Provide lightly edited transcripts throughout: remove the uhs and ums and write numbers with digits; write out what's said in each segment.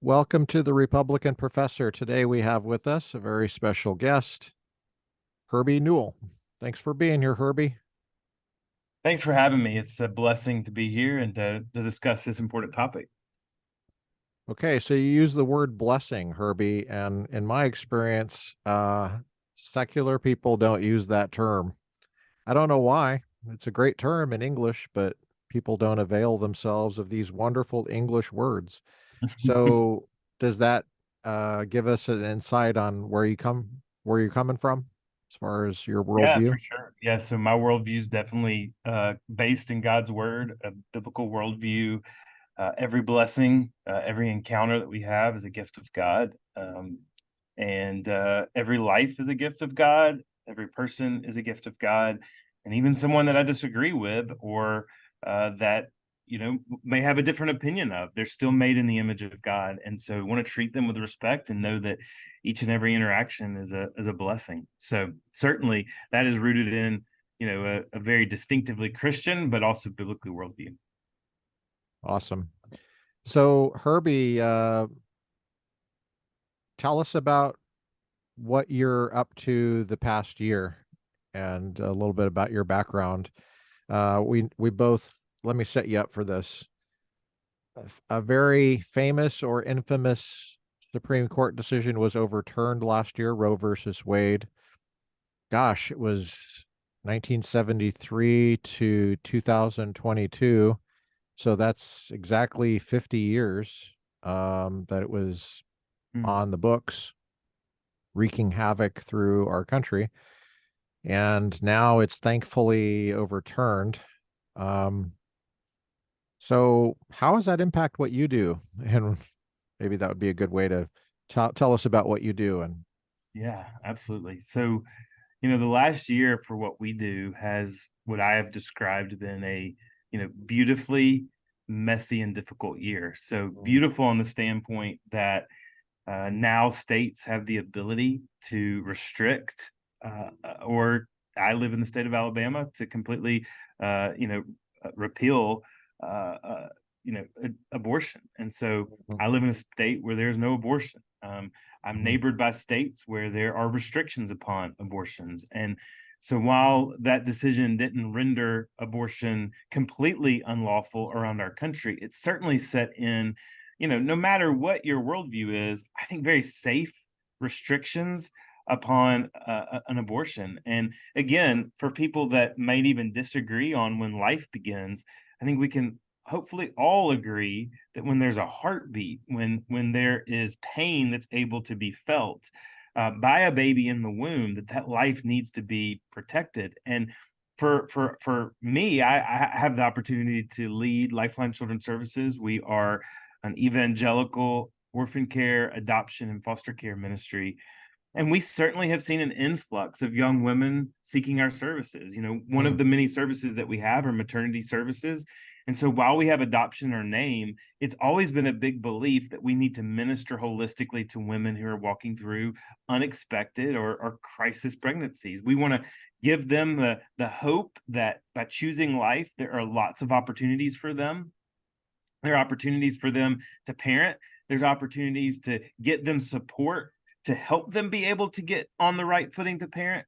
Welcome to the Republican Professor. Today we have with us a very special guest, Herbie Newell. Thanks for being here, Herbie. Thanks for having me. It's a blessing to be here and to discuss this important topic. Okay, so you use the word blessing, Herbie, and in my experience, secular people don't use that term. I don't know why. It's a great term in English, but people don't avail themselves of these wonderful English words. So does that give us an insight on where you're coming from as far as your Yeah, for worldview? sure. Yeah, so my worldview is definitely based in God's word, a biblical worldview. Every blessing, every encounter that we have is a gift of God. And every life is a gift of God. Every person is a gift of God. And even someone that I disagree with or that, may have a different opinion of, they're still made in the image of God. And so we want to treat them with respect and know that each and every interaction is a blessing. So certainly that is rooted in, a very distinctively Christian, but also biblically worldview. Awesome. So, Herbie, tell us about what you're up to the past year and a little bit about your background. We both, let me set you up for this. A very famous or infamous Supreme Court decision was overturned last year, Roe versus Wade. Gosh, it was 1973 to 2022. So that's exactly 50 years that it was Hmm. on the books, wreaking havoc through our country. And now it's thankfully overturned. Um, so, how does that impact what you do? And maybe that would be a good way to tell us about what you do. And Yeah, absolutely. So, the last year for what we do has what I have described been a, beautifully messy and difficult year. So beautiful on the standpoint that now states have the ability to restrict, or I live in the state of Alabama to completely, repeal, uh, uh, abortion. And so I live in a state where there's no abortion. I'm Mhm. neighbored by states where there are restrictions upon abortions. And so while that decision didn't render abortion completely unlawful around our country, it certainly set in, no matter what your worldview is, I think very safe restrictions upon an abortion. And again, for people that might even disagree on when life begins, I think we can hopefully all agree that when there's a heartbeat, when there is pain that's able to be felt by a baby in the womb, that life needs to be protected. And for me, I have the opportunity to lead Lifeline Children Services. We are an evangelical orphan care, adoption, and foster care ministry. And we certainly have seen an influx of young women seeking our services. One Hmm. of the many services that we have are maternity services. And so while we have adoption in our name, it's always been a big belief that we need to minister holistically to women who are walking through unexpected or crisis pregnancies. We want to give them the hope that by choosing life, there are lots of opportunities for them. There are opportunities for them to parent. There's opportunities to get them support to help them be able to get on the right footing to parent.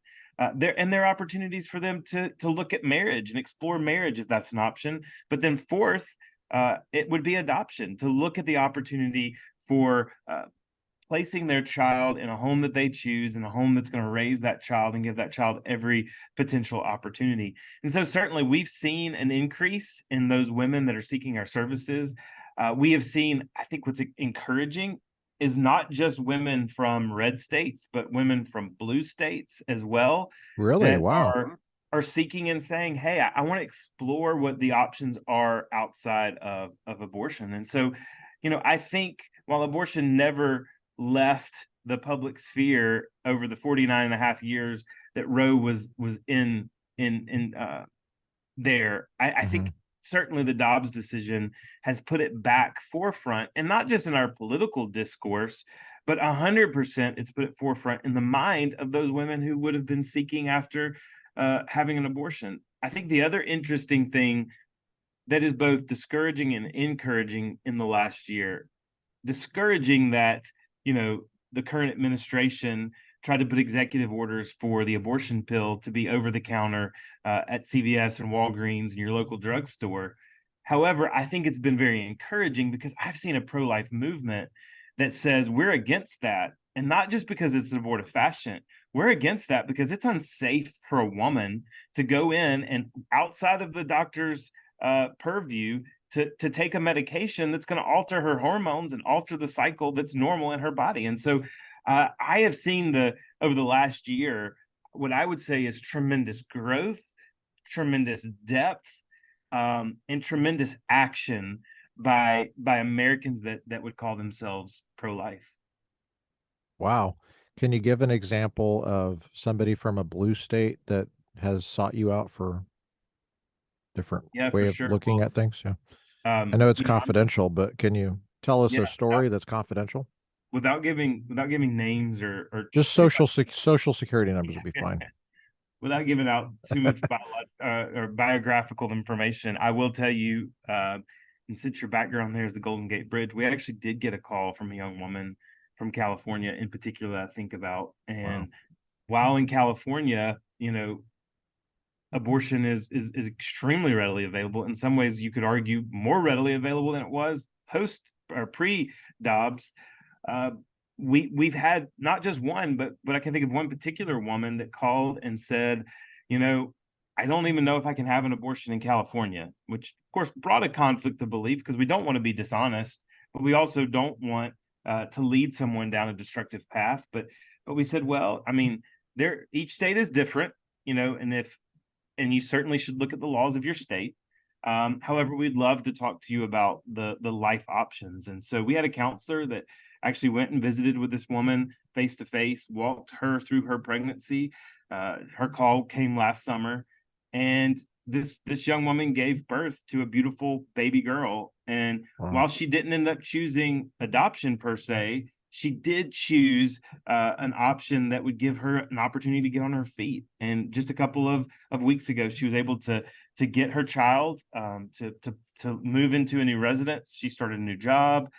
There are opportunities for them to look at marriage and explore marriage if that's an option. But then fourth, it would be adoption to look at the opportunity for placing their child in a home that they choose, in a home that's going to raise that child and give that child every potential opportunity. And so, certainly, we've seen an increase in those women that are seeking our services. We have seen, I think, what's encouraging is not just women from red states, but women from blue states as well Really? that Wow. are seeking and saying, "Hey, I want to explore what the options are outside of abortion." And so, I think while abortion never left the public sphere over the 49 and a half years that Roe was in there. I Hmm. think certainly the Dobbs decision has put it back forefront, and not just in our political discourse, but 100% it's put it forefront in the mind of those women who would have been seeking after having an abortion. I think the other interesting thing that is both discouraging and encouraging in the last year discouraging that, the current administration tried to put executive orders for the abortion pill to be over the counter at CVS and Walgreens and your local drugstore. However, I think it's been very encouraging because I've seen a pro-life movement that says we're against that. And not just because it's an abortive fashion, we're against that because it's unsafe for a woman to go in and outside of the doctor's purview to take a medication that's going to alter her hormones and alter the cycle that's normal in her body. And so I have seen over the last year what I would say is tremendous growth, tremendous depth, and tremendous action by Americans that would call themselves pro-life. Wow. Can you give an example of somebody from a blue state that has sought you out for different Yeah, way for of sure. looking Well, at things? Yeah. I know it's I'm confidential, but can you tell us yeah, a story that's confidential? without giving names or Just too social security numbers would be much, fine. without giving out too much or biographical information, I will tell you, and since your background there is the Golden Gate Bridge, we actually did get a call from a young woman from California in particular that I think about. Wow. And while in California, abortion is extremely readily available. In some ways, you could argue more readily available than it was post or pre Dobbs. Uh, we've had not just one, but I can think of one particular woman that called and said, you know, I don't even know if I can have an abortion in California, which of course brought a conflict of belief because we don't want to be dishonest, but we also don't want to lead someone down a destructive path. But we said, well, I mean, each state is different, and you certainly should look at the laws of your state. However, we'd love to talk to you about the life options. And so we had a counselor that actually went and visited with this woman face to face, walked her through her pregnancy. Her call came last summer, and this young woman gave birth to a beautiful baby girl. And Wow. while she didn't end up choosing adoption per se, she did choose an option that would give her an opportunity to get on her feet. And just a couple of weeks ago, she was able to get her child to move into a new residence. She started a new job,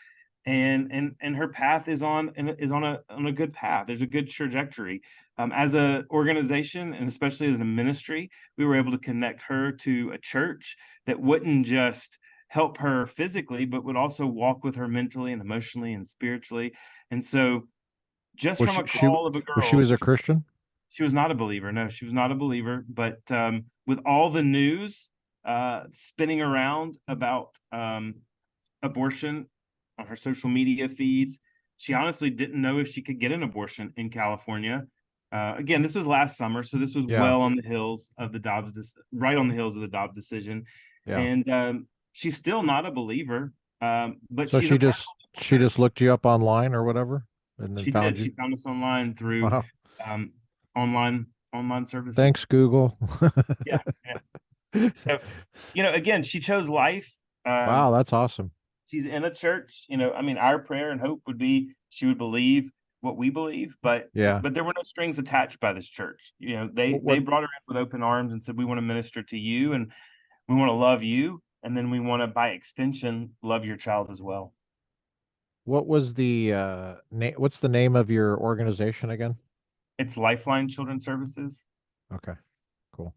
and her path is on a good path. There's a good trajectory. As a organization, and especially as a ministry, we were able to connect her to a church that wouldn't just help her physically, but would also walk with her mentally and emotionally and spiritually. And so, just Was from a call of a she girl, was a Christian? she was not a believer. No, she was not a believer. But with all the news spinning around about abortion on her social media feeds, she honestly didn't know if she could get an abortion in California. Again, this was last summer, so this was Yeah. well on the hills of the right on the hills of the Dobbs decision, Yeah. and she's still not a believer. But So she's a part she just looked you up online or whatever and then She found did. you. She found us online through Wow. um, online services. Thanks, Google. Yeah, yeah. So, again, she chose life. Wow, that's awesome. She's in a church. I mean, our prayer and hope would be she would believe what we believe, but Yeah. but there were no strings attached by this church. They What brought her in with open arms and said, "We want to minister to you, and we want to love you, and then we want to, by extension, love your child as well." what was the what's the name of your organization again? It's Lifeline Children Services. Okay, cool.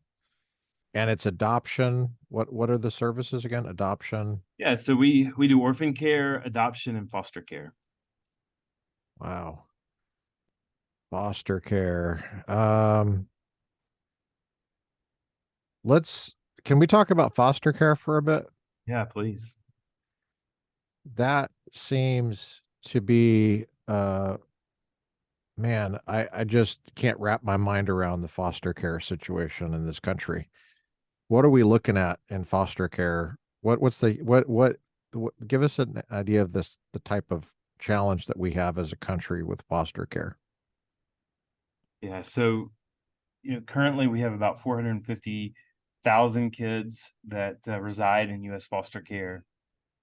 And it's adoption. What are the services again? Adoption. Yeah, so we do orphan care, adoption, and foster care. Wow. Foster care. Let's can we talk about foster care for a bit? Yeah, please. That seems to be man, I just can't wrap my mind around the foster care situation in this country. What are we looking at in foster care? What's the what give us an idea of the type of challenge that we have as a country with foster care. Yeah, so currently we have about 450,000 kids that reside in U.S. foster care.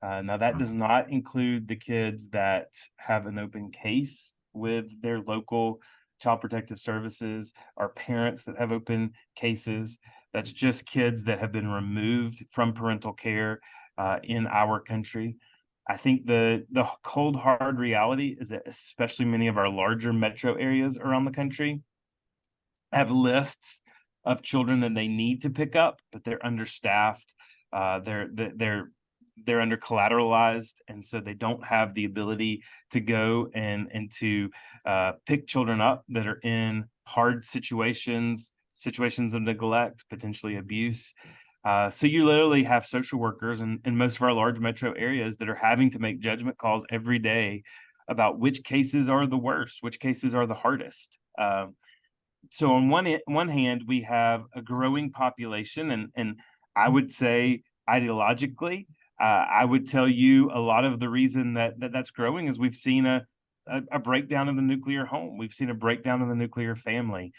Now that Wow. does not include the kids that have an open case with their local child protective services or parents that have open cases. That's just kids that have been removed from parental care in our country. I think the cold hard reality is that especially many of our larger metro areas around the country have lists of children that they need to pick up, but they're understaffed. They're under collateralized, and so they don't have the ability to go and to pick children up that are in hard situations of neglect, potentially abuse. So you literally have social workers in most of our large metro areas that are having to make judgment calls every day about which cases are the worst, which cases are the hardest. So on one hand, we have a growing population, and I would say ideologically, I would tell you a lot of the reason that's growing is we've seen a breakdown of the nuclear home. We've seen a breakdown of the nuclear family.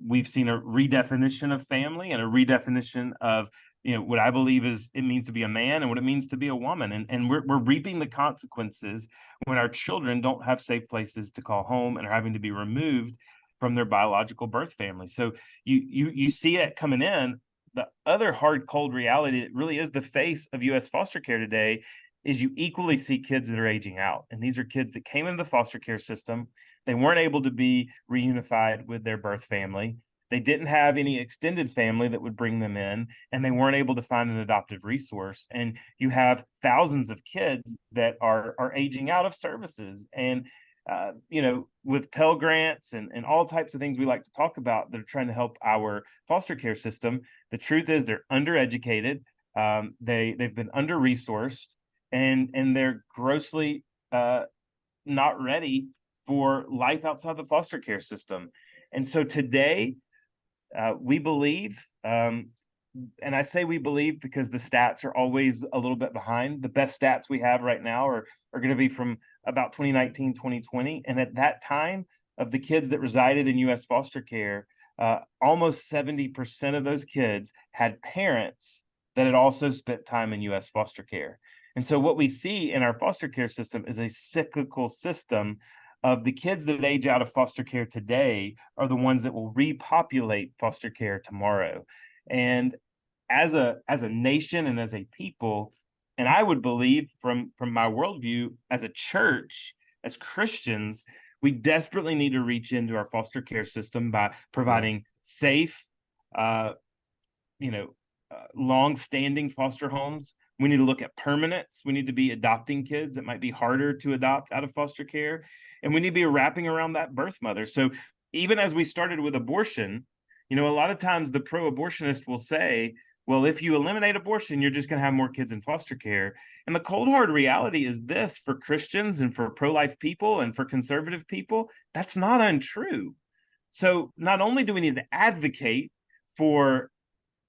We've seen a redefinition of family and a redefinition of what I believe is it means to be a man and what it means to be a woman, and we're reaping the consequences when our children don't have safe places to call home and are having to be removed from their biological birth family. So you see it coming in. The other hard, cold reality that really is the face of U.S. foster care today is you equally see kids that are aging out. And these are kids that came into the foster care system. They weren't able to be reunified with their birth family. They didn't have any extended family that would bring them in, and they weren't able to find an adoptive resource. And you have thousands of kids that are aging out of services. And with Pell Grants and all types of things we like to talk about that are trying to help our foster care system. The truth is they're undereducated. They've been under resourced, and they're grossly not ready for life outside the foster care system. And so today, we believe, and I say we believe because the stats are always a little bit behind. The best stats we have right now are going to be from about 2019, 2020. And at that time, of the kids that resided in U.S. foster care, almost 70% of those kids had parents that had also spent time in U.S. foster care. And so what we see in our foster care system is a cyclical system of the kids that age out of foster care today are the ones that will repopulate foster care tomorrow. And as a nation and as a people, and I would believe from my worldview as a church, as Christians, we desperately need to reach into our foster care system by providing safe, long-standing foster homes. We need to look at permanence. We need to be adopting kids that might be harder to adopt out of foster care. And we need to be wrapping around that birth mother. So even as we started with abortion, a lot of times the pro-abortionist will say, well, if you eliminate abortion, you're just going to have more kids in foster care. And the cold hard reality is this: for Christians and for pro-life people and for conservative people, that's not untrue. So not only do we need to advocate for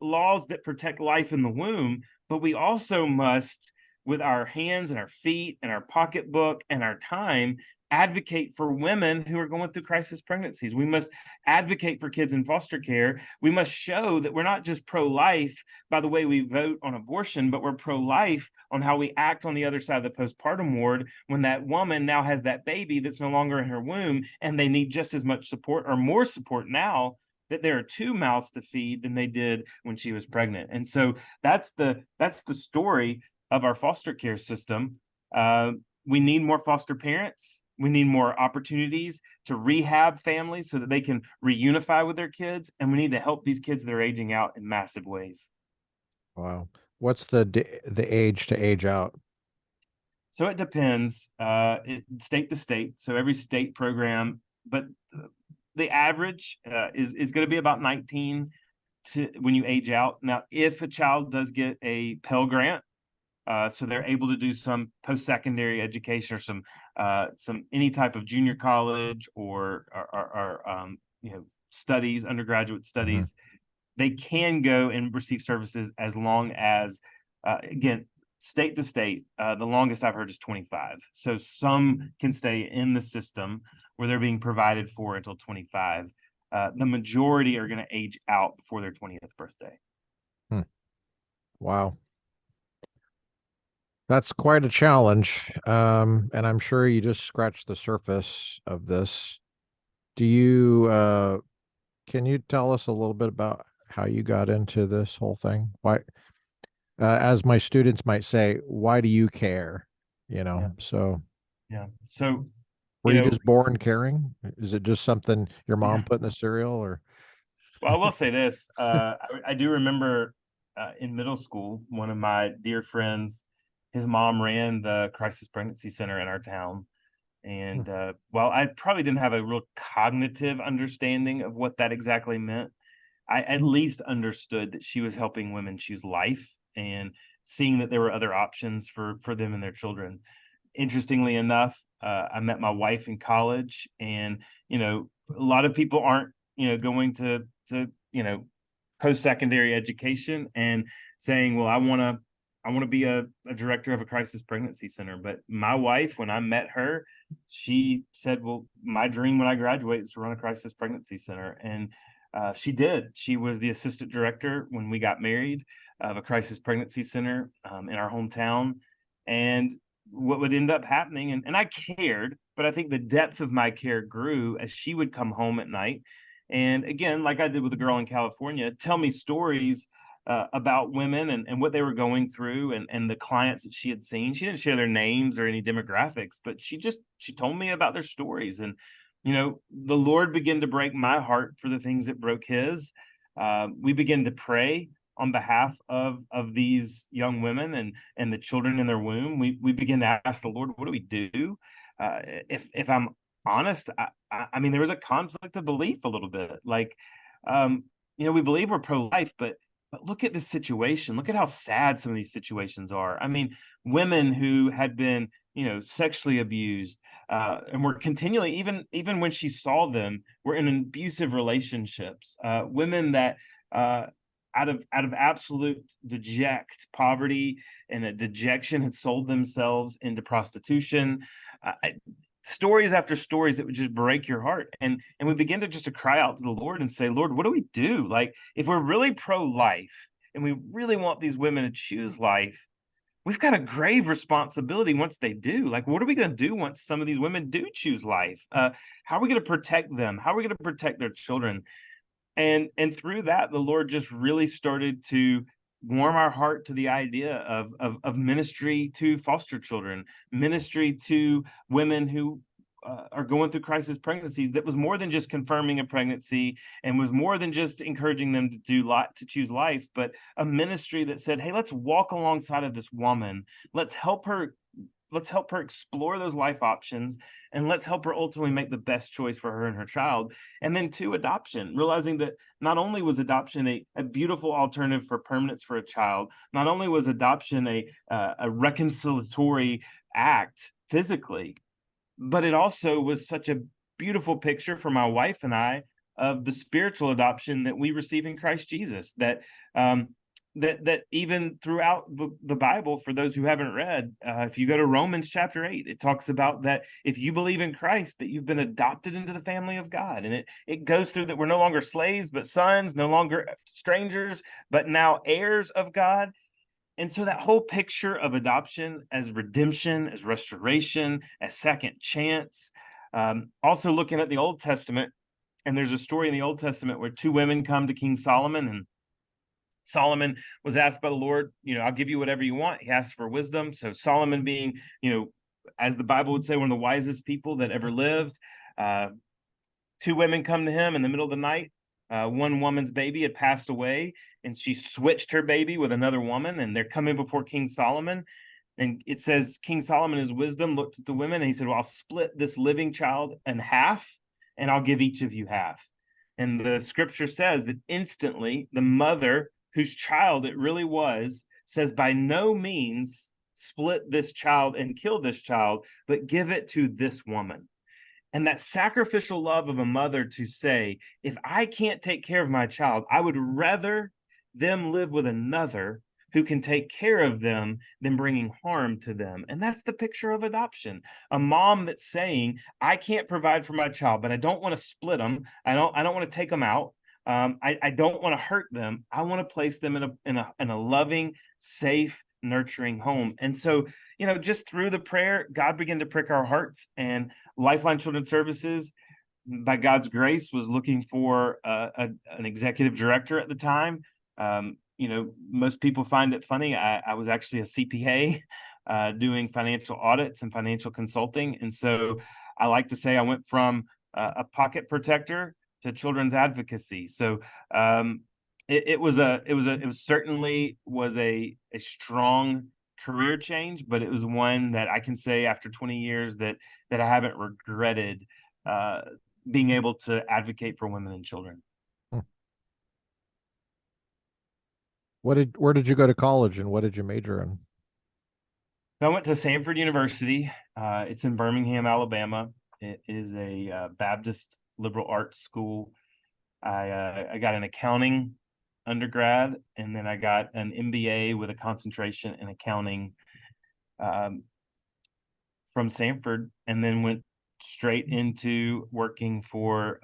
laws that protect life in the womb, but we also must, with our hands and our feet and our pocketbook and our time, advocate for women who are going through crisis pregnancies. We must advocate for kids in foster care. We must show that we're not just pro-life by the way we vote on abortion, but we're pro-life on how we act on the other side of the postpartum ward when that woman now has that baby that's no longer in her womb, and they need just as much support or more support now that there are two mouths to feed than they did when she was pregnant. And so that's the story of our foster care system. We need more foster parents. We need more opportunities to rehab families so that they can reunify with their kids. And we need to help these kids that are aging out in massive ways. Wow. What's the age to age out? So it depends, state to state. So every state program, but the average is going to be about 19 to when you age out. Now, if a child does get a Pell Grant, so they're able to do some post-secondary education or some any type of junior college or studies, undergraduate studies, they can go and receive services as long as, again, state to state, the longest I've heard is 25. So some can stay in the system where they're being provided for until 25. The majority are going to age out before their 20th birthday. Wow. That's quite a challenge. And I'm sure you just scratched the surface of this. Do you, can you tell us a little bit about how you got into this whole thing? Why, as my students might say, why do you care? Yeah. So Yeah. So, were you just born caring? Is it just something your mom put in the cereal or? well, I will say this. I do remember in middle school, one of my dear friends, his mom ran the crisis pregnancy center in our town. Hmm. And while I probably didn't have a real cognitive understanding of what that exactly meant, I at least understood that she was helping women choose life and seeing that there were other options for them and their children. Interestingly enough, I met my wife in college, and a lot of people aren't going to post-secondary education and saying, well, I want to be a director of a crisis pregnancy center. But my wife, when I met her, she said, well, my dream when I graduate is to run a crisis pregnancy center. And she did. She was the assistant director when we got married of a crisis pregnancy center in our hometown. And what would end up happening, and I cared, but I think the depth of my care grew as she would come home at night. And again, like I did with the girl in California, tell me stories about women and what they were going through, and the clients that she had seen. She didn't share their names or any demographics, but she told me about their stories. And the Lord began to break my heart for the things that broke his. We began to pray on behalf of these young women and the children in their womb. We begin to ask the Lord, what do we do? If I'm honest, I mean, there was a conflict of belief a little bit. Like, we believe we're pro-life, but look at this situation. Look at how sad some of these situations are. I mean, women who had been, sexually abused, and were continually, even when she saw them, were in abusive relationships. Women that, out of absolute poverty and a dejection, had sold themselves into prostitution. Stories after stories that would just break your heart. And we begin to cry out to the Lord and say, Lord, what do we do? Like, if we're really pro-life and we really want these women to choose life, we've got a grave responsibility once they do. Like, what are we going to do once some of these women do choose life? How are we going to protect them? How are we going to protect their children? And through that, the Lord just really started to warm our heart to the idea of ministry to foster children, ministry to women who are going through crisis pregnancies. That was more than just confirming a pregnancy, and was more than just encouraging them to choose life, but a ministry that said, hey, let's walk alongside of this woman. Let's help her explore those life options, and let's help her ultimately make the best choice for her and her child. And then two, adoption, realizing that not only was adoption a beautiful alternative for permanence for a child, not only was adoption a reconciliatory act physically, but it also was such a beautiful picture for my wife and I of the spiritual adoption that we receive in Christ Jesus. Um, that even throughout the Bible, for those who haven't read, if you go to Romans chapter 8, it talks about that if you believe in Christ, that you've been adopted into the family of God. And it goes through that we're no longer slaves, but sons, no longer strangers, but now heirs of God. And so that whole picture of adoption as redemption, as restoration, as second chance. Also looking at the Old Testament, and there's a story in the Old Testament where two women come to King Solomon, and Solomon was asked by the Lord, I'll give you whatever you want. He asked for wisdom. So Solomon, being, as the Bible would say, one of the wisest people that ever lived, two women come to him in the middle of the night. One woman's baby had passed away, and she switched her baby with another woman, and they're coming before King Solomon. And it says King Solomon, his wisdom, looked at the women, and he said, well, I'll split this living child in half, and I'll give each of you half. And the scripture says that instantly the mother, whose child it really was, says, by no means split this child and kill this child, but give it to this woman. And that sacrificial love of a mother to say, if I can't take care of my child, I would rather them live with another who can take care of them than bringing harm to them. And that's the picture of adoption. A mom that's saying, I can't provide for my child, but I don't want to split them. I don't want to take them out. I don't want to hurt them. I want to place them in a loving, safe, nurturing home. And so, just through the prayer, God began to prick our hearts. And Lifeline Children Services, by God's grace, was looking for an executive director at the time. Most people find it funny. I was actually a CPA doing financial audits and financial consulting. And so I like to say I went from a pocket protector to children's advocacy. So it was certainly was a strong career change, but it was one that I can say after 20 years that I haven't regretted being able to advocate for women and children. Hmm. Where did you go to college and what did you major in? So I went to Samford University. It's in Birmingham, Alabama. It is a Baptist liberal arts school. I got an accounting undergrad, and then I got an MBA with a concentration in accounting from Samford, and then went straight into working for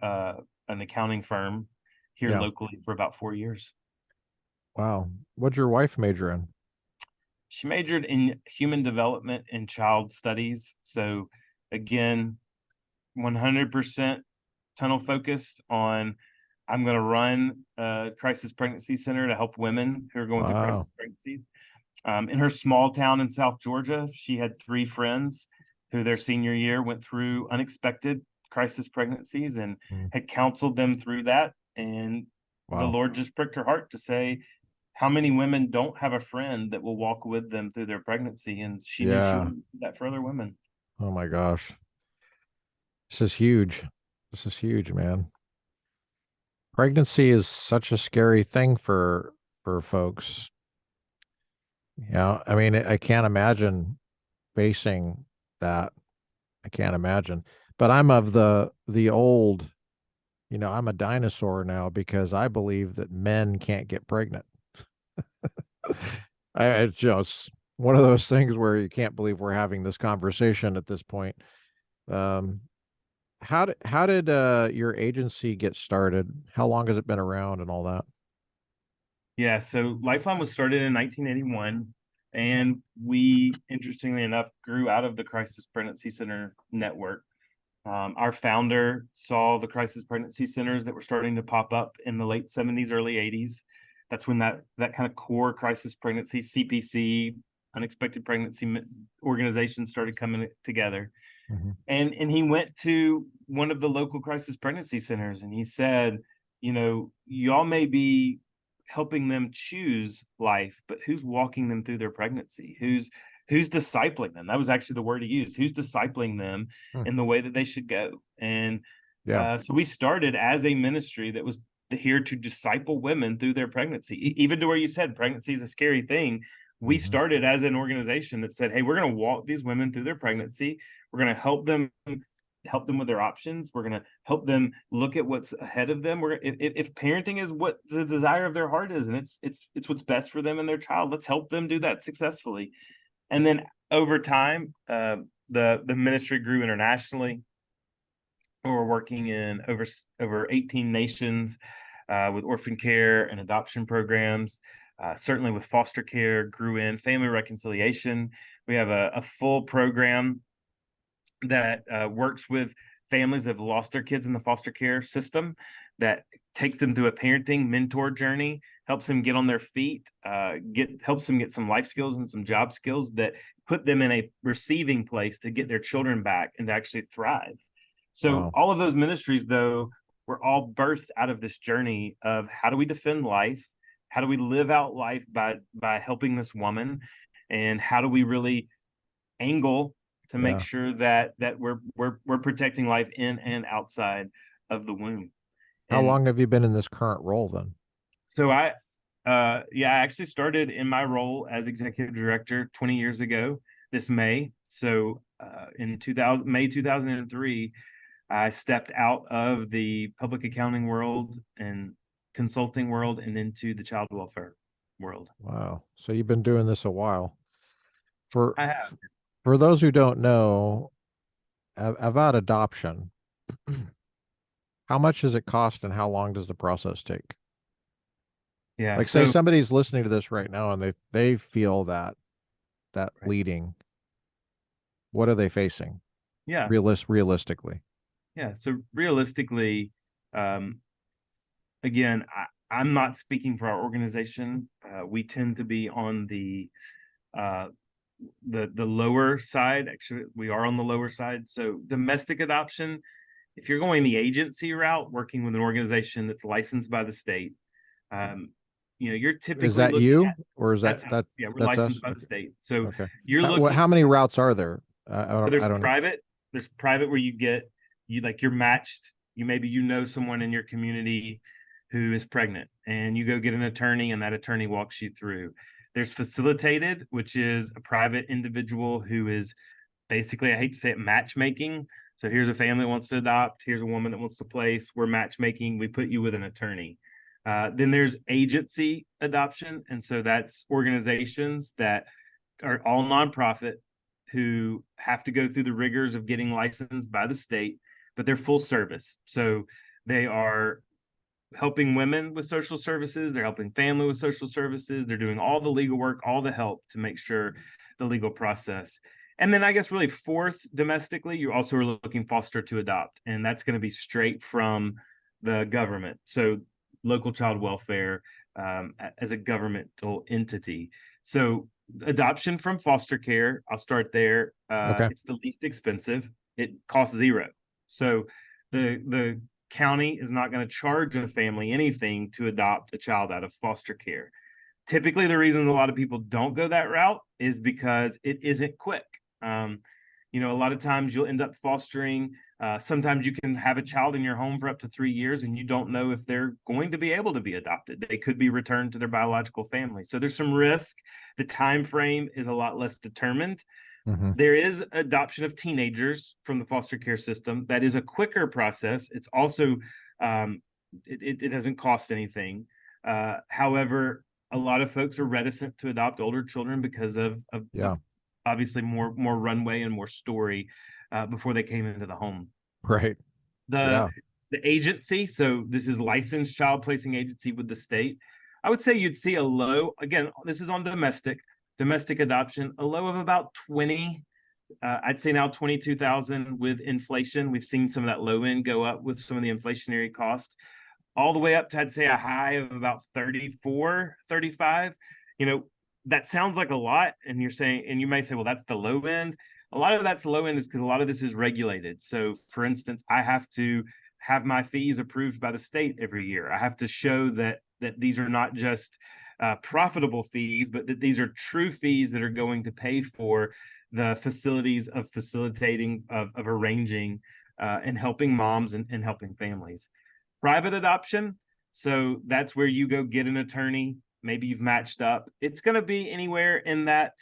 an accounting firm here Yeah. locally for about 4 years. Wow. What'd your wife major in? She majored in human development and child studies. So again, 100% tunnel focused on I'm going to run a crisis pregnancy center to help women who are going through Wow. crisis pregnancies. In her small town in South Georgia, she had 3 friends who their senior year went through unexpected crisis pregnancies and Mm. had counseled them through that. And the Wow. Lord just pricked her heart to say, how many women don't have a friend that will walk with them through their pregnancy? And she knew she Yeah. wanted that for other women. Oh my gosh. This is huge. This is huge, man. Pregnancy is such a scary thing for folks. Yeah, I mean, I can't imagine facing that. I can't imagine. But I'm of the old, I'm a dinosaur now because I believe that men can't get pregnant. It's one of those things where you can't believe we're having this conversation at this point. Um, how did your agency get started? How long has it been around and all that? Yeah, so Lifeline was started in 1981, and we, interestingly enough, grew out of the Crisis Pregnancy Center network. Our founder saw the crisis pregnancy centers that were starting to pop up in the late 70s, early 80s. That's when that kind of core crisis pregnancy, CPC, unexpected pregnancy organization started coming together. Hmm. And he went to one of the local crisis pregnancy centers and he said, y'all may be helping them choose life, but who's walking them through their pregnancy? Who's discipling them? That was actually the word he used. Who's discipling them Hmm. in the way that they should go? And Yeah. so we started as a ministry that was here to disciple women through their pregnancy, even to where you said pregnancy is a scary thing. We Hmm. started as an organization that said, hey, we're going to walk these women through their pregnancy. We're going to help them with their options. We're going to help them look at what's ahead of them. If parenting is what the desire of their heart is, and it's what's best for them and their child, let's help them do that successfully. And then over time, the ministry grew internationally. We're working in over 18 nations with orphan care and adoption programs. Certainly with foster care, grew in family reconciliation. We have a full program that works with families that have lost their kids in the foster care system, that takes them through a parenting mentor journey, helps them get on their feet, helps them get some life skills and some job skills that put them in a receiving place to get their children back and to actually thrive. So Wow. all of those ministries, though, were all birthed out of this journey of how do we defend life? How do we live out life by helping this woman? And how do we really angle to make Yeah. sure that we're protecting life in and outside of the womb? How And long have you been in this current role then? so I actually started in my role as executive director 20 years ago this May. So in 2000 May 2003, I stepped out of the public accounting world and consulting world and into the child welfare world. Wow. So you've been doing this a while. For I have. for those who don't know about adoption, how much does it cost and how long does the process take? Yeah. Like say So somebody's listening to this right now and they feel that right. leading. What are they facing? Yeah. Realistically. Yeah. So realistically, um, again, I'm not speaking for our organization. We tend to be on the uh, the lower side. Actually, we are on the lower side. So domestic adoption, if you're going the agency route, working with an organization that's licensed by the state, um, you're Is typically that looking you at or is that's that us. Yeah, we're that's us? licensed by the Okay. state. So Okay. you're How looking many routes are there? so I don't know. there's private where you're matched. Maybe someone in your community who is pregnant and you go get an attorney and that attorney walks you through. There's facilitated, which is a private individual who is basically, I hate to say it, matchmaking. So here's a family that wants to adopt. Here's a woman that wants to place. We're matchmaking. We put you with an attorney. Then there's agency adoption. And so that's organizations that are all nonprofit who have to go through the rigors of getting licensed by the state, but they're full service. So they are helping women with social services. They're helping family with social services. They're doing all the legal work, all the help to make sure the legal process. And then I guess really fourth, domestically, you also are looking foster to adopt, and that's going to be straight from the government. So local child welfare as a governmental entity. So adoption from foster care, I'll start there. Okay. It's the least expensive. It costs zero. So the county is not going to charge a family anything to adopt a child out of foster care. Typically, the reasons a lot of people don't go that route is because it isn't quick. A lot of times you'll end up fostering. Sometimes you can have a child in your home for up to 3 years and you don't know if they're going to be able to be adopted. They could be returned to their biological family. So there's some risk. The time frame is a lot less determined. Mm-hmm. There is adoption of teenagers from the foster care system. That is a quicker process. It's also it doesn't cost anything. However, a lot of folks are reticent to adopt older children because of obviously more runway and more story before they came into the home. Right. The agency, so this is licensed child placing agency with the state. I would say you'd see a low, again, this is on domestic adoption, a low of about 20. I'd say now 22,000 with inflation. We've seen some of that low end go up with some of the inflationary cost, all the way up to, I'd say, a high of about 34, 35. That sounds like a lot. And you may say, well, that's the low end. A lot of that's low end is because a lot of this is regulated. So for instance, I have to have my fees approved by the state every year. I have to show that these are not just profitable fees, but that these are true fees that are going to pay for the facilities of facilitating, of arranging, and helping moms and helping families. Private adoption, so that's where you go get an attorney. Maybe you've matched up. It's going to be anywhere in that,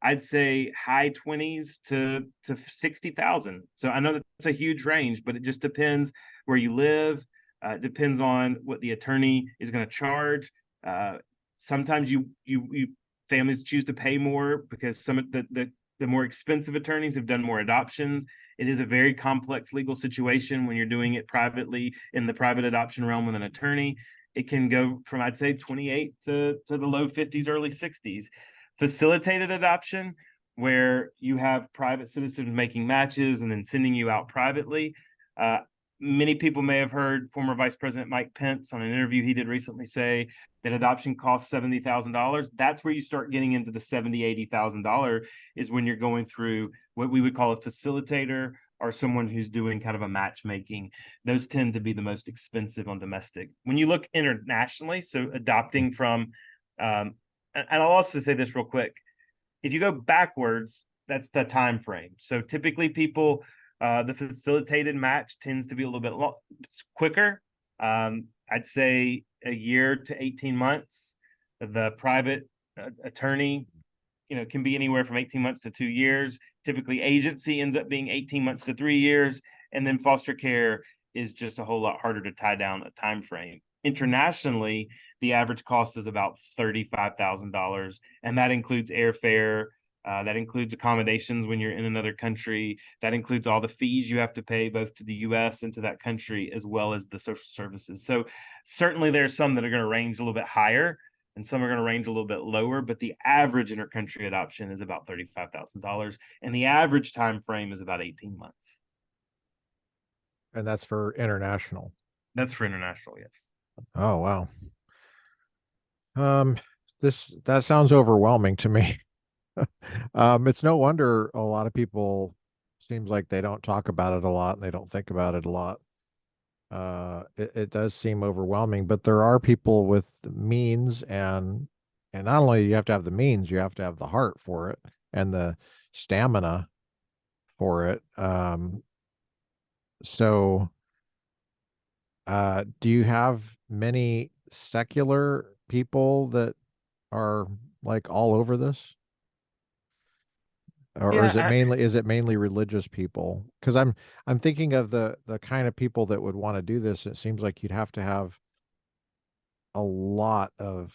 I'd say, high 20s to 60,000. So I know that's a huge range, but it just depends where you live. It depends on what the attorney is going to charge. Sometimes you families choose to pay more because some of the more expensive attorneys have done more adoptions. It is a very complex legal situation when you're doing it privately in the private adoption realm with an attorney. It can go from, I'd say, 28 to the low 50s, early 60s. Facilitated adoption, where you have private citizens making matches and then sending you out privately. Many people may have heard former Vice President Mike Pence on an interview he did recently say that adoption costs $70,000. That's where you start getting into the $70,000, $80,000 is when you're going through what we would call a facilitator or someone who's doing kind of a matchmaking. Those tend to be the most expensive on domestic. When you look internationally, so adopting from, and I'll also say this real quick. If you go backwards, that's the time frame. So typically people, the facilitated match tends to be a little bit quicker. I'd say a year to 18 months. The private attorney, can be anywhere from 18 months to 2 years. Typically, agency ends up being 18 months to 3 years, and then foster care is just a whole lot harder to tie down a time frame. Internationally, the average cost is about $35,000, and that includes airfare. That includes accommodations when you're in another country. That includes all the fees you have to pay both to the U.S. and to that country, as well as the social services. So certainly there's some that are going to range a little bit higher and some are going to range a little bit lower, but the average intercountry adoption is about $35,000, and the average time frame is about 18 months. And that's for international. That's for international, yes. Oh, wow. That sounds overwhelming to me. It's no wonder a lot of people seems like they don't talk about it a lot and they don't think about it a lot. It does seem overwhelming, but there are people with means and not only you have to have the means, you have to have the heart for it and the stamina for it. So do you have many secular people that are like all over this? Or Yeah, is it mainly religious people? Because I'm thinking of the kind of people that would want to do this. It seems like you'd have to have a lot of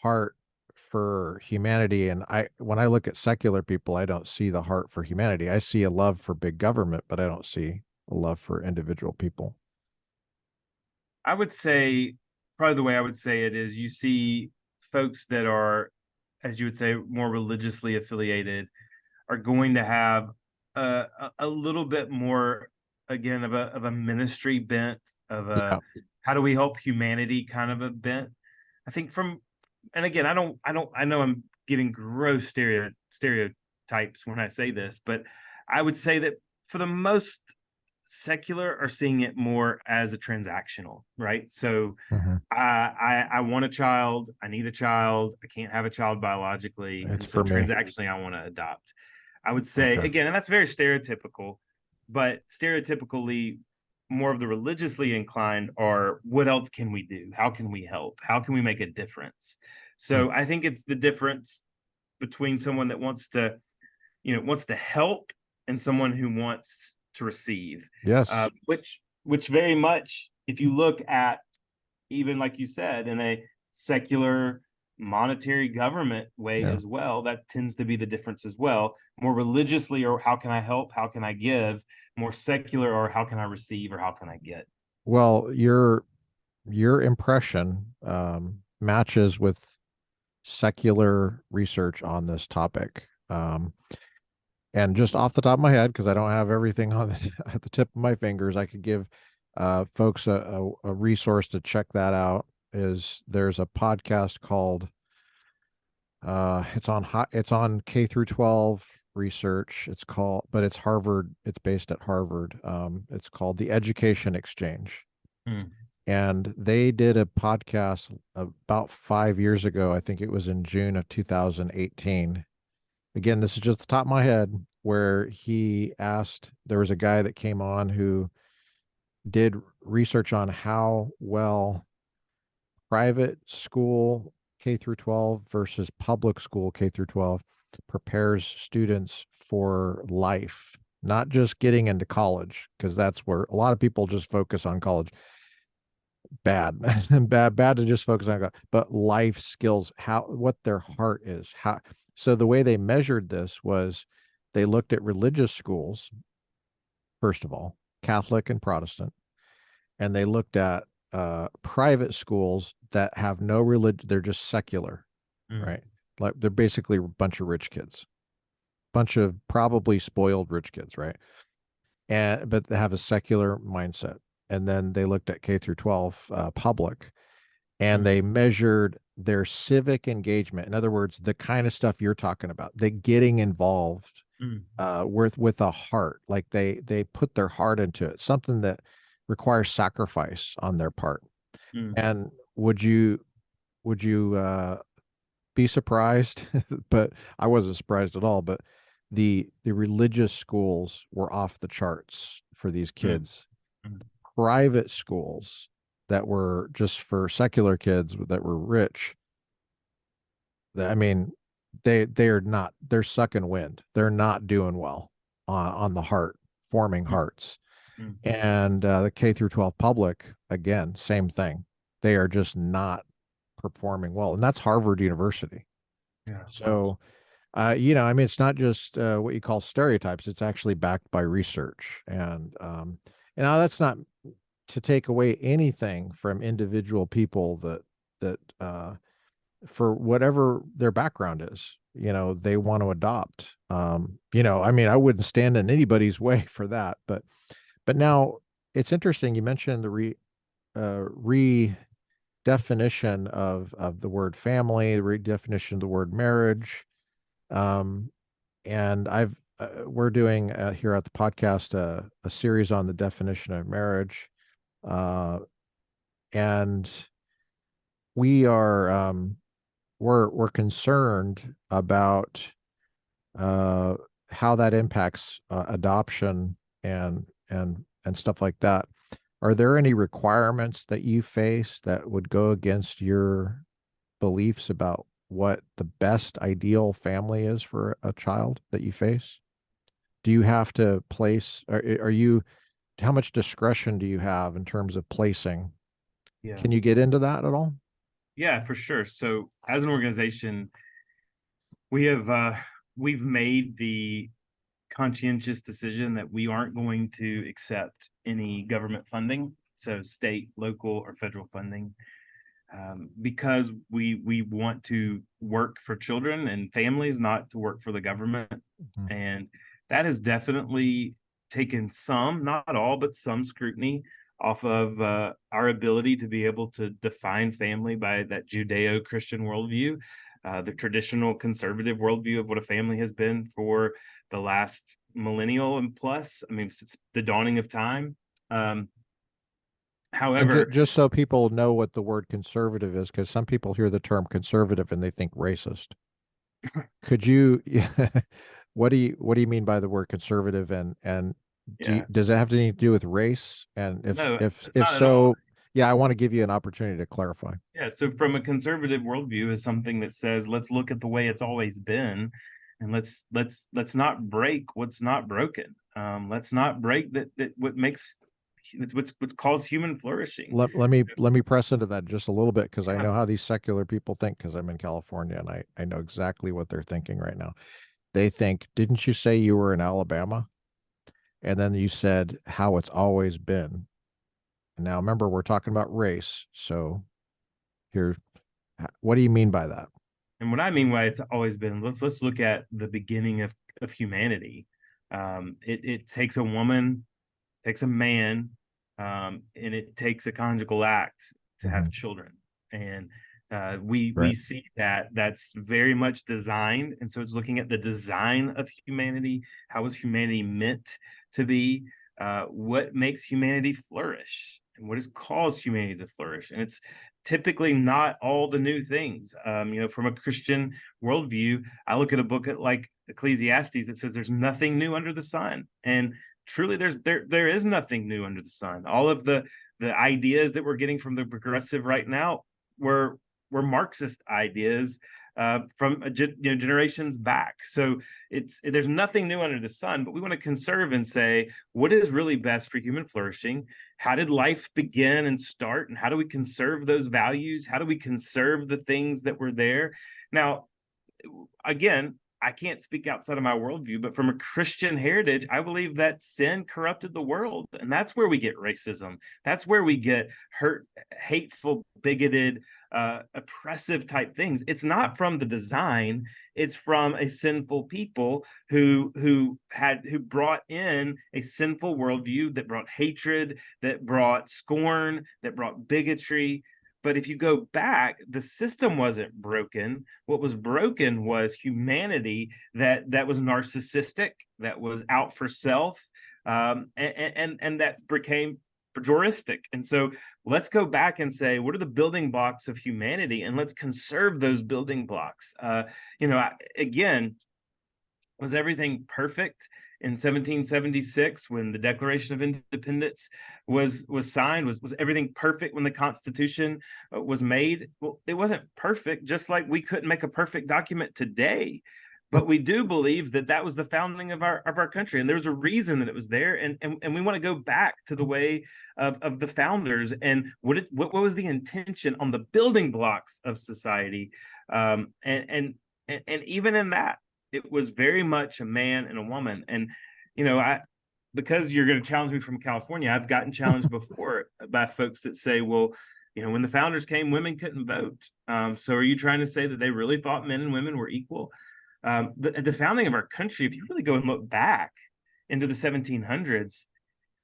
heart for humanity. And I when I look at secular people, I don't see the heart for humanity. I see a love for big government, but I don't see a love for individual people. I would say probably the way I would say it is you see folks that are, as you would say, more religiously affiliated are going to have a little bit more again of a ministry bent of a Yeah. how do we help humanity kind of a bent. I think from and again I know I'm giving gross stereotypes when I say this, but I would say that for the most secular are seeing it more as a transactional, right? So Hmm. I want a child, I need a child, I can't have a child biologically, It's and so for me. transactionally I want to adopt. I would say Okay. again, and that's very stereotypical, but stereotypically more of the religiously inclined are what else can we do? How can we help? How can we make a difference? Mm. So I think it's the difference between someone that wants to, wants to help and someone who wants to receive. Yes. Which very much, if you look at even like you said, in a secular monetary government way Yeah. as well, that tends to be the difference as well. More religiously, or how can I help? How can I give? More secular, or how can I receive? Or how can I get? Well, your impression matches with secular research on this topic. And just off the top of my head, because I don't have everything on at the tip of my fingers, I could give folks a resource to check that out. Is there's a podcast called it's on K through 12 research. It's called, but it's Harvard. It's based at Harvard. It's called the Education Exchange, Mm, and they did a podcast about 5 years ago. I think it was in June of 2018. Again, this is just the top of my head, where he asked, there was a guy that came on who did research on how well private school K through 12 versus public school K through 12 prepares students for life, not just getting into college, because that's where a lot of people just focus on college. Bad, bad to just focus on, but life skills, how, what their heart is, how. So the way they measured this was they looked at religious schools, first of all, Catholic and Protestant, and they looked at private schools that have no religion, they're just secular, mm, right? Like they're basically a bunch of rich kids, bunch of probably spoiled rich kids, right? And but they have a secular mindset. And then they looked at K through 12 public, and mm, they measured their civic engagement. In other words, the kind of stuff you're talking about, the getting involved mm, with a heart, like they put their heart into it, something that requires sacrifice on their part. mm, And would you be surprised? But I wasn't surprised at all. But the religious schools were off the charts for these mm, kids. mm, Private schools that were just for secular kids that were rich, I mean, they're not, they're sucking wind. They're not doing well on the heart, forming mm, hearts. mm. And the K through 12 public, again, same thing. They are just not performing well, and that's Harvard University. Yeah, wow. So, I mean, it's not just what you call stereotypes. It's actually backed by research, and now that's not to take away anything from individual people that for whatever their background is, they want to adopt. I mean, I wouldn't stand in anybody's way for that, but now it's interesting. You mentioned the redefinition of the word family, the redefinition of the word marriage. Um, and we're doing here at the podcast a series on the definition of marriage, uh, and we are we're concerned about uh, how that impacts adoption and stuff like that. Are there any requirements that you face that would go against your beliefs about what the best ideal family is for a child that you face? Do you have to place, are you, how much discretion do you have in terms of placing? Yeah. Can you get into that at all? Yeah, for sure. So as an organization, we have we've made the conscientious decision that we aren't going to accept any government funding, so state, local, or federal funding, because we want to work for children and families, not to work for the government. Mhm. And that has definitely taken some, not all, but some scrutiny off of our ability to be able to define family by that Judeo-Christian worldview, the traditional conservative worldview of what a family has been for the last millennial and plus. I mean, since the dawning of time. Um, And However, just so people know what the word conservative is, because some people hear the term conservative and they think racist. Could you, what do you mean by the word conservative, and yeah, does it have anything to do with race? And no, if not at all. so, yeah, I want to give you an opportunity to clarify. Yeah, so from a conservative worldview is something that says let's look at the way it's always been, and let's not break what's not broken. Let's not break that what makes what's caused human flourishing. Let me press into that just a little bit, because I Yeah. know how these secular people think, because I'm in California and I know exactly what they're thinking right now. They think, didn't you say you were in Alabama? And then you said how it's always been. And now remember, we're talking about race. So here, what do you mean by that? And what I mean by it's always been, let's look at the beginning of humanity. It takes a woman, takes a man, and it takes a conjugal act to Mhm. have children. And we Right. see that that's very much designed, and so it's looking at the design of humanity. How was humanity meant to be? What makes humanity flourish, and what has caused humanity to flourish? And it's typically not all the new things. From a Christian worldview, I look at a book like Ecclesiastes that says there's nothing new under the sun, and truly there is nothing new under the sun. All of the ideas that we're getting from the progressive right now were Marxist ideas from generations back. So there's nothing new under the sun, but we want to conserve and say what is really best for human flourishing. How did life begin and start, and how do we conserve those values? How do we conserve the things that were there? Now, again, I can't speak outside of my worldview, but from a Christian heritage, I believe that sin corrupted the world. And that's where we get racism. That's where we get hurt, hateful, bigoted, oppressive type things. It's not from the design, it's from a sinful people who brought in a sinful worldview that brought hatred, that brought scorn, that brought bigotry. But if you go back, the system wasn't broken. What was broken was humanity that was narcissistic, that was out for self, and that became pejoristic. And so let's go back and say, what are the building blocks of humanity, and let's conserve those building blocks. Again, was everything perfect in 1776 when the Declaration of Independence was signed? Was everything perfect when the Constitution was made? Well, it wasn't perfect, just like we couldn't make a perfect document today. But we do believe that that was the founding of our country, and there's a reason that it was there, and we want to go back to the way of the founders and what was the intention on the building blocks of society, and even in that, it was very much a man and a woman. And I, because you're going to challenge me from California, I've gotten challenged before by folks that say, well, when the founders came, women couldn't vote. So are you trying to say that they really thought men and women were equal? The founding of our country, if you really go and look back into the 1700s,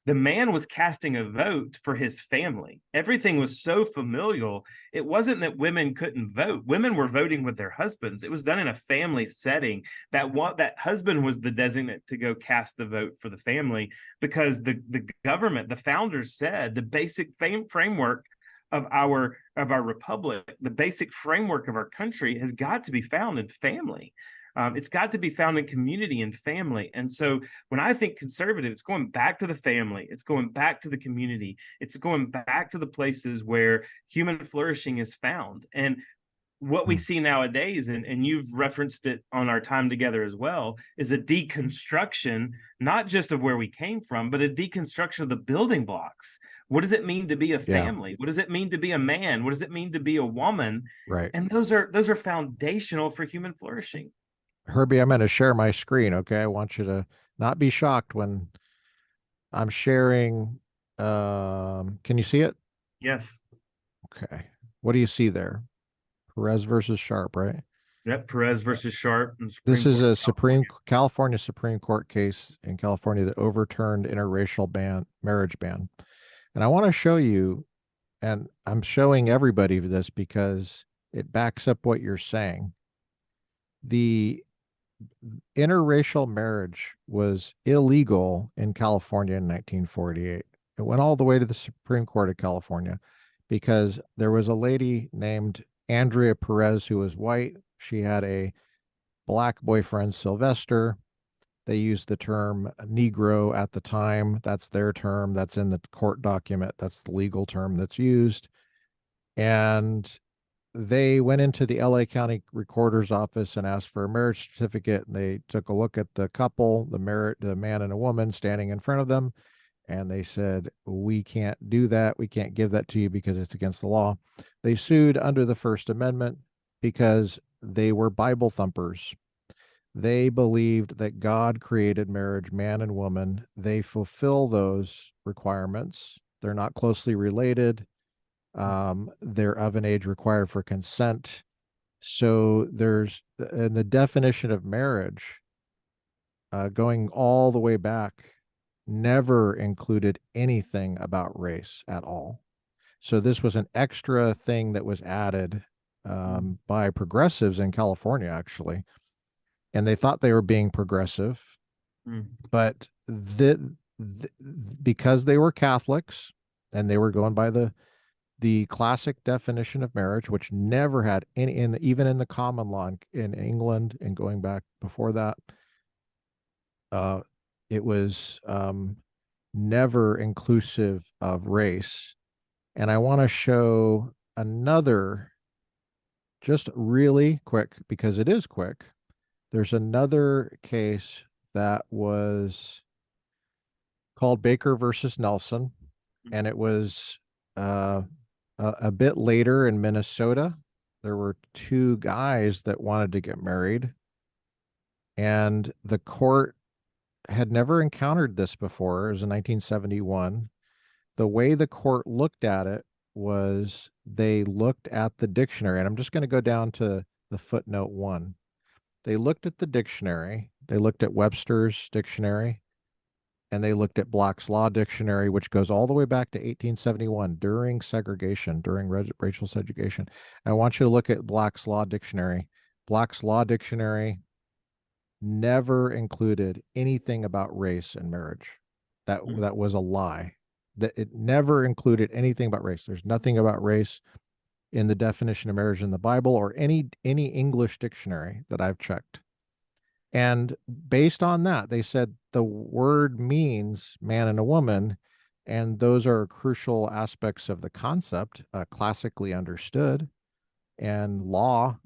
The man was casting a vote for his family. Everything was so familial. It wasn't that women couldn't vote. Women were voting with their husbands. It was done in a family setting. That husband was the designate to go cast the vote for the family, because the government, the founders said the basic framework of our republic, the basic framework of our country has got to be found in family. It's got to be found in community and family. And so when I think conservative, it's going back to the family, it's going back to the community, it's going back to the places where human flourishing is found. And what we see nowadays, and you've referenced it on our time together as well, is a deconstruction, not just of where we came from, but a deconstruction of the building blocks. What does it mean to be a Yeah, family? What does it mean to be a man? What does it mean to be a woman? right. And those are foundational for human flourishing. Herbie, I'm going to share my screen. Okay. I want you to not be shocked when I'm sharing. Can you see it? Yes. Okay. What do you see there? Perez versus Sharp, right? Yep. Perez versus Sharp and This Supreme is Court a of California. California Supreme Court case in California that overturned interracial marriage ban. And I want to show you, and I'm showing everybody this because it backs up what you're saying. The interracial marriage was illegal in California in 1948. It went all the way to the Supreme Court of California because there was a lady named Andrea Perez who was white. She had a black boyfriend, Sylvester. They used the term Negro at the time. That's their term. That's in the court document. That's the legal term that's used. And they went into the LA County Recorder's office and asked for a marriage certificate. And they took a look at the couple, the man and a woman standing in front of them, and they said, "We can't do that. We can't give that to you because it's against the law." They sued under the First Amendment because they were Bible thumpers. They believed that God created marriage, man and woman. They fulfill those requirements. They're not closely related. They're of an age required for consent. So there's, in the definition of marriage, going all the way back, never included anything about race at all. So this was an extra thing that was added by progressives in California, actually. And they thought they were being progressive, but because they were Catholics and they were going by the classic definition of marriage, which never had any, even in the common law in England and going back before that, it was never inclusive of race. And I want to show another, just really quick, because it is quick. There's another case that was called Baker versus Nelson, and it was a bit later in Minnesota. There were two guys that wanted to get married, and the court had never encountered this before. It was in 1971. The way the court looked at it was they looked at the dictionary, and I'm just going to go down to the footnote 1. They looked at the dictionary, they looked at Webster's dictionary, and they looked at Black's Law Dictionary, which goes all the way back to 1871 during segregation, during racial segregation. I want you to look at Black's Law Dictionary. Black's Law Dictionary never included anything about race and marriage. That was a lie. That it never included anything about race. There's nothing about race in the definition of marriage in the Bible or any English dictionary that I've checked. And based on that, they said the word means man and a woman, and those are crucial aspects of the concept, classically understood. And law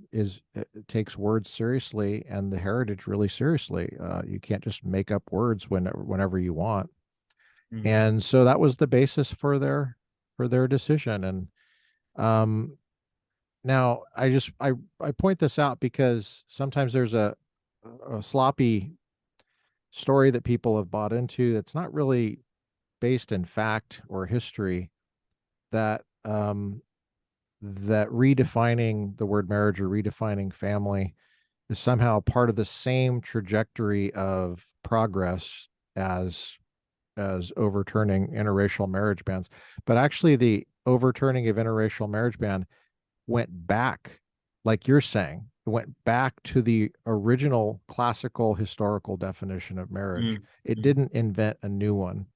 takes words seriously and the heritage really seriously. You can't just make up words whenever you want. And so that was the basis for their decision. And now I point this out because sometimes there's a sloppy story that people have bought into that's not really based in fact or history, that that redefining the word marriage or redefining family is somehow part of the same trajectory of progress as as overturning interracial marriage bans, but actually the overturning of interracial marriage ban went back, like you're saying, it went back to the original classical historical definition of marriage. Mm, It mm. didn't invent a new one.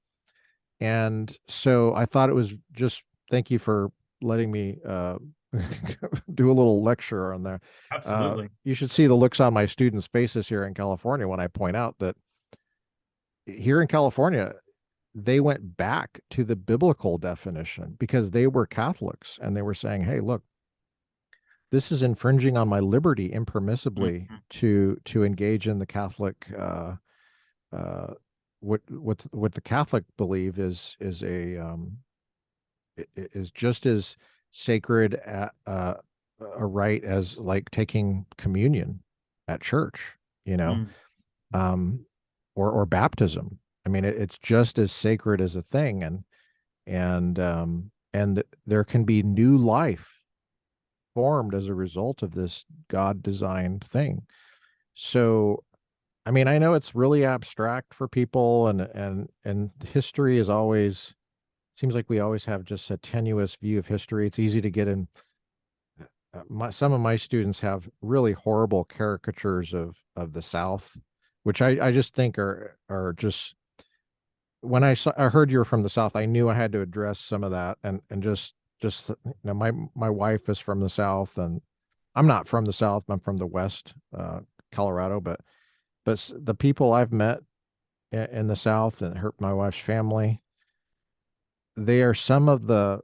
And so I thought it was just, thank you for letting me do a little lecture on there. Absolutely. You should see the looks on my students' faces here in California when I point out that here in California, they went back to the biblical definition because they were Catholics and they were saying, hey, look, this is infringing on my liberty impermissibly Mhm, to engage in the Catholic uh, what the Catholic believe is is just as sacred a rite as like taking communion at church, you know, mm, um, or baptism. I mean, it's just as sacred as a thing, and there can be new life formed as a result of this God designed thing. So, I mean, I know it's really abstract for people, and history is always seems like we always have just a tenuous view of history. It's easy to get in. Some of my students have really horrible caricatures of the South, which I just think are just when I heard you were from the South, I knew I had to address some of that, and just my wife is from the South, and I'm not from the South. I'm from the West, Colorado, but the people I've met in the South and my wife's family, they are some of the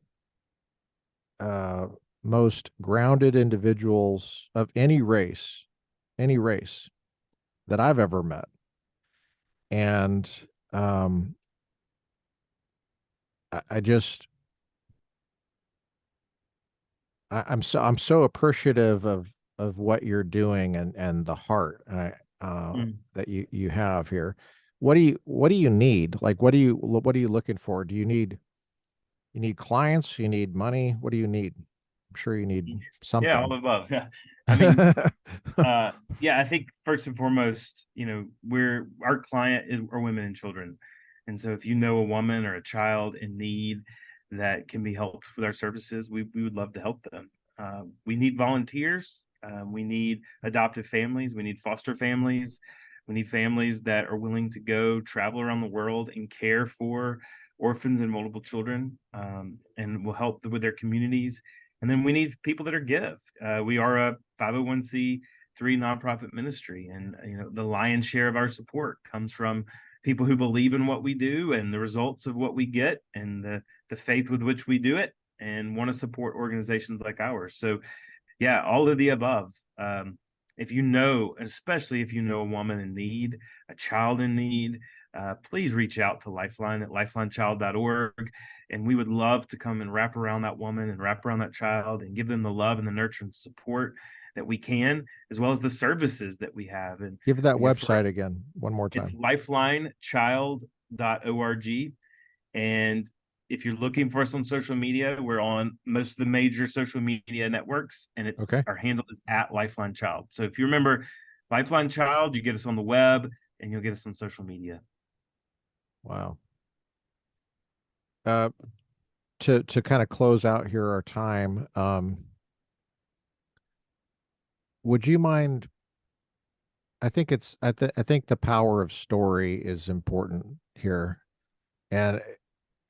uh, most grounded individuals of any race that I've ever met. And um, I just, I'm so appreciative of what you're doing and the heart mm. that you have here. What do you need? Like, what are you looking for? Do you need clients? You need money? What do you need? I'm sure you need Yeah, all something. of above. Yeah. I mean, yeah, I think first and foremost, we're our client are women and children. And so if you know a woman or a child in need that can be helped with our services, we would love to help them. We need volunteers. We need adoptive families. We need foster families. We need families that are willing to go travel around the world and care for orphans and multiple children, and will help with their communities. And then we need people that are give. We are a 501(c)(3) nonprofit ministry, and the lion's share of our support comes from people who believe in what we do and the results of what we get, and the faith with which we do it, and want to support organizations like ours. So, yeah, all of the above. If you know, especially if you know a woman in need, a child in need, please reach out to Lifeline at lifelinechild.org. And we would love to come and wrap around that woman and wrap around that child and give them the love and the nurture and support that we can, as well as the services that we have. And Give that for website again one more it's time. lifelinechild.org. And if you're looking for us on social media, we're on most of the major social media networks, and Okay. our handle is at Lifeline Child. So if you remember Lifeline Child, you get us on the web and you'll get us on social media. Wow. Uh, to kind of close out here our time, would you mind? I think the power of story is important here, and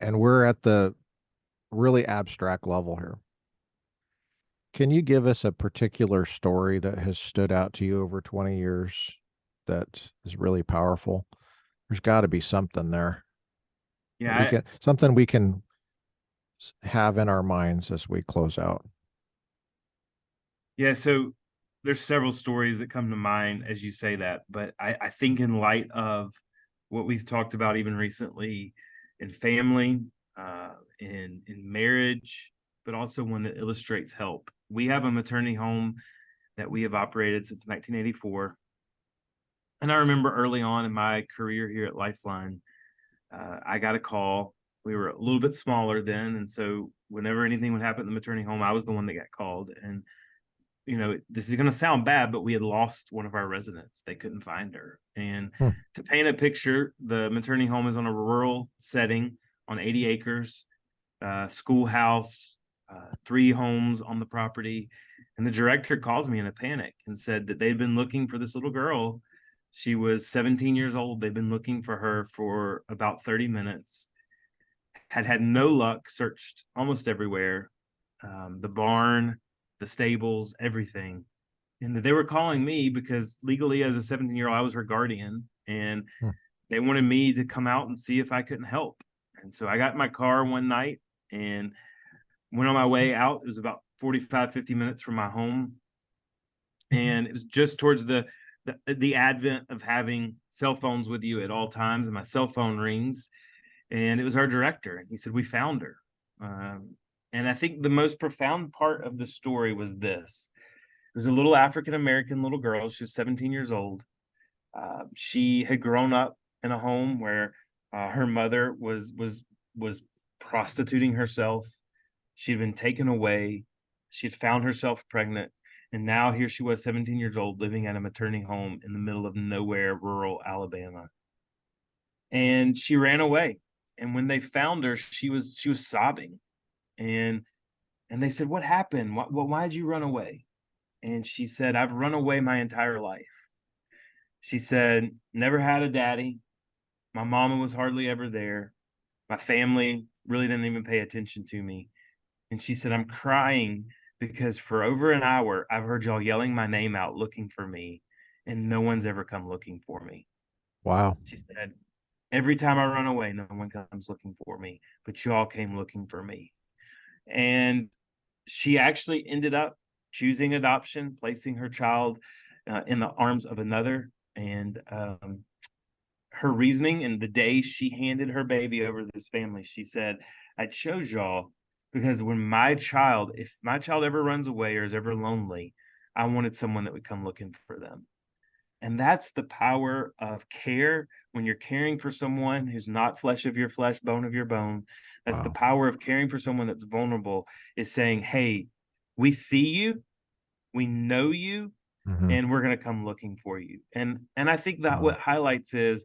we're at the really abstract level here. Can you give us a particular story that has stood out to you over 20 years that is really powerful? There's got to be something there that Yeah, we can have in our minds as we close out. yeah. So there's several stories that come to mind as you say that, but I think in light of what we've talked about even recently in family, in marriage, but also one that illustrates help. We have a maternity home that we have operated since 1984. And I remember early on in my career here at Lifeline, I got a call. We were a little bit smaller then. And so whenever anything would happen in the maternity home, I was the one that got called. And this is going to sound bad, but we had lost one of our residents. They couldn't find her. And Hmm. to paint a picture, the maternity home is on a rural setting on 80 acres, schoolhouse, 3 homes on the property. And the director calls me in a panic and said that they'd been looking for this little girl. She was 17 years old. They've been looking for her for about 30 minutes, had no luck, searched almost everywhere, the barn, the stables, everything. And they were calling me because legally, as a 17-year-old, I was her guardian, and Hmm. they wanted me to come out and see if I couldn't help. And so I got in my car one night and went on my way out. It was about 45, 50 minutes from my home. And it was just towards the advent of having cell phones with you at all times. And my cell phone rings, and it was our director. And he said, "We found her." And I think the most profound part of the story was this. It was a little African-American little girl. She was 17 years old. She had grown up in a home where her mother was prostituting herself. She had been taken away. She had found herself pregnant. And now here she was, 17 years old, living at a maternity home in the middle of nowhere, rural Alabama. And she ran away. And when they found her, she was sobbing. And they said, "What happened? Why'd you run away?" And she said, "I've run away my entire life." She said, "Never had a daddy. My mama was hardly ever there. My family really didn't even pay attention to me." And she said, "I'm crying because for over an hour, I've heard y'all yelling my name out looking for me, and no one's ever come looking for me." Wow. She said, "Every time I run away, no one comes looking for me, but y'all came looking for me." And she actually ended up choosing adoption, placing her child in the arms of another. And her reasoning, and the day she handed her baby over to this family, she said, "I chose y'all because if my child ever runs away or is ever lonely, I wanted someone that would come looking for them." And that's the power of care when you're caring for someone who's not flesh of your flesh, bone of your bone. That's the Wow. power of caring for someone that's vulnerable, is saying, "Hey, we see you, we know you, Hmm. and we're going to come looking for you." And I think that Wow. what highlights is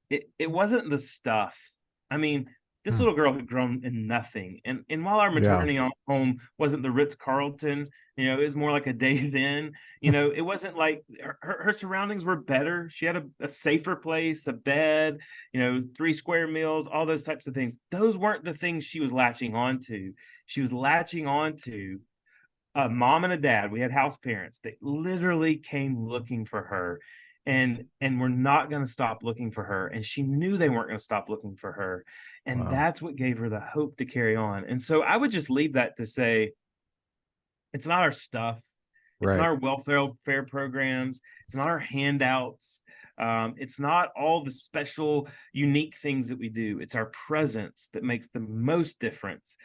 it wasn't the stuff. I mean, this Hmm. little girl had grown in nothing. And while our Yeah. maternity home wasn't the Ritz-Carlton, it was more like a Days Inn. It wasn't like her surroundings were better. She had a safer place, a bed, 3 square meals, all those types of things. Those weren't the things she was latching on to. She was latching on to a mom and a dad. We had house parents that literally came looking for her, and we're not going to stop looking for her. And she knew they weren't going to stop looking for her. And Wow. that's what gave her the hope to carry on. And so I would just leave that to say, it's not our stuff. It's not Right. our welfare programs. It's not our handouts. It's not all the special, unique things that we do. It's our presence that makes the most difference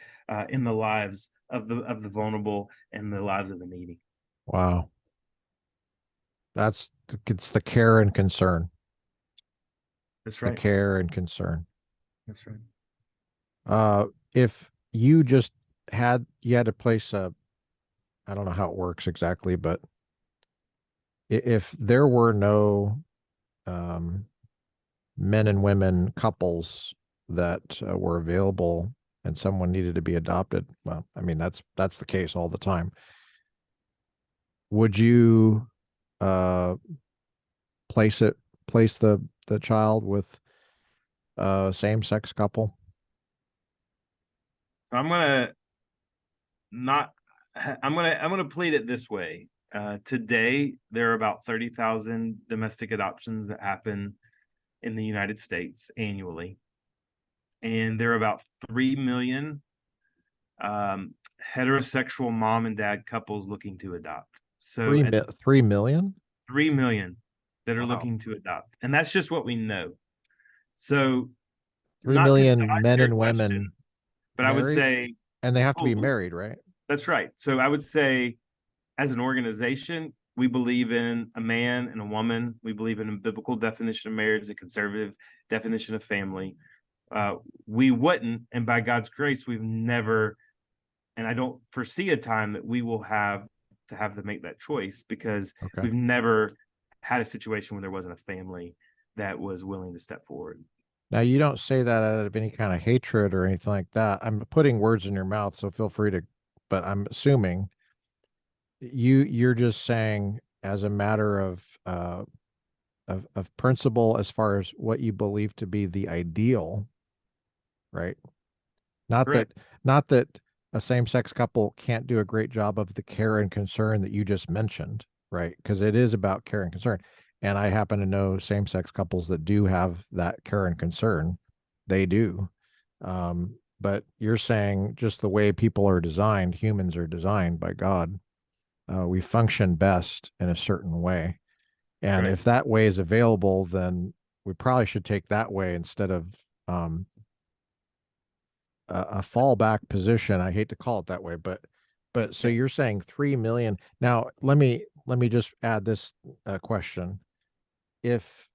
in the lives of the vulnerable and the lives of the needy. Wow. It's the care and concern. That's It's the right. care and concern. That's right. If you just you had to place I don't know how it works exactly, but if there were no um, men and women couples that were available and someone needed to be adopted, well, I mean that's the case all the time. Would you uh, place it place the child with a same-sex couple? So I'm gonna not. I'm gonna plead it this way. Today, there are about 30,000 domestic adoptions that happen in the United States annually, and there are about 3 million heterosexual mom and dad couples looking to adopt. So at 3 million? 3 million that are Wow. looking to adopt, and that's just what we know. So, Three not to million dodge men your and question, women but I would married, say, and they have to be oh, married, right? that's right. So I would say, as an organization, we believe in a man and a woman. We believe in a biblical definition of marriage, a conservative definition of family. Uh, we wouldn't, and by God's grace, we've never, and I don't foresee a time that we will have to have them make that choice, because Okay. we've never had a situation where there wasn't a family that was willing to step forward. Now, you don't say that out of any kind of hatred or anything like that. I'm putting words in your mouth, so feel free to, but I'm assuming you're just saying as a matter of principle as far as what you believe to be the ideal, right? Not that Correct. not that a same-sex couple can't do a great job of the care and concern that you just mentioned, right? Because it is about care and concern. And I happen to know same-sex couples that do have that care and concern. They do. But you're saying just the way people are designed, humans are designed by God. We function best in a certain way. And Correct. if that way is available, then we probably should take that way instead of um, a fallback position. I hate to call it that way, but so Yeah. you're saying 3 million. Now, let me just add this question. If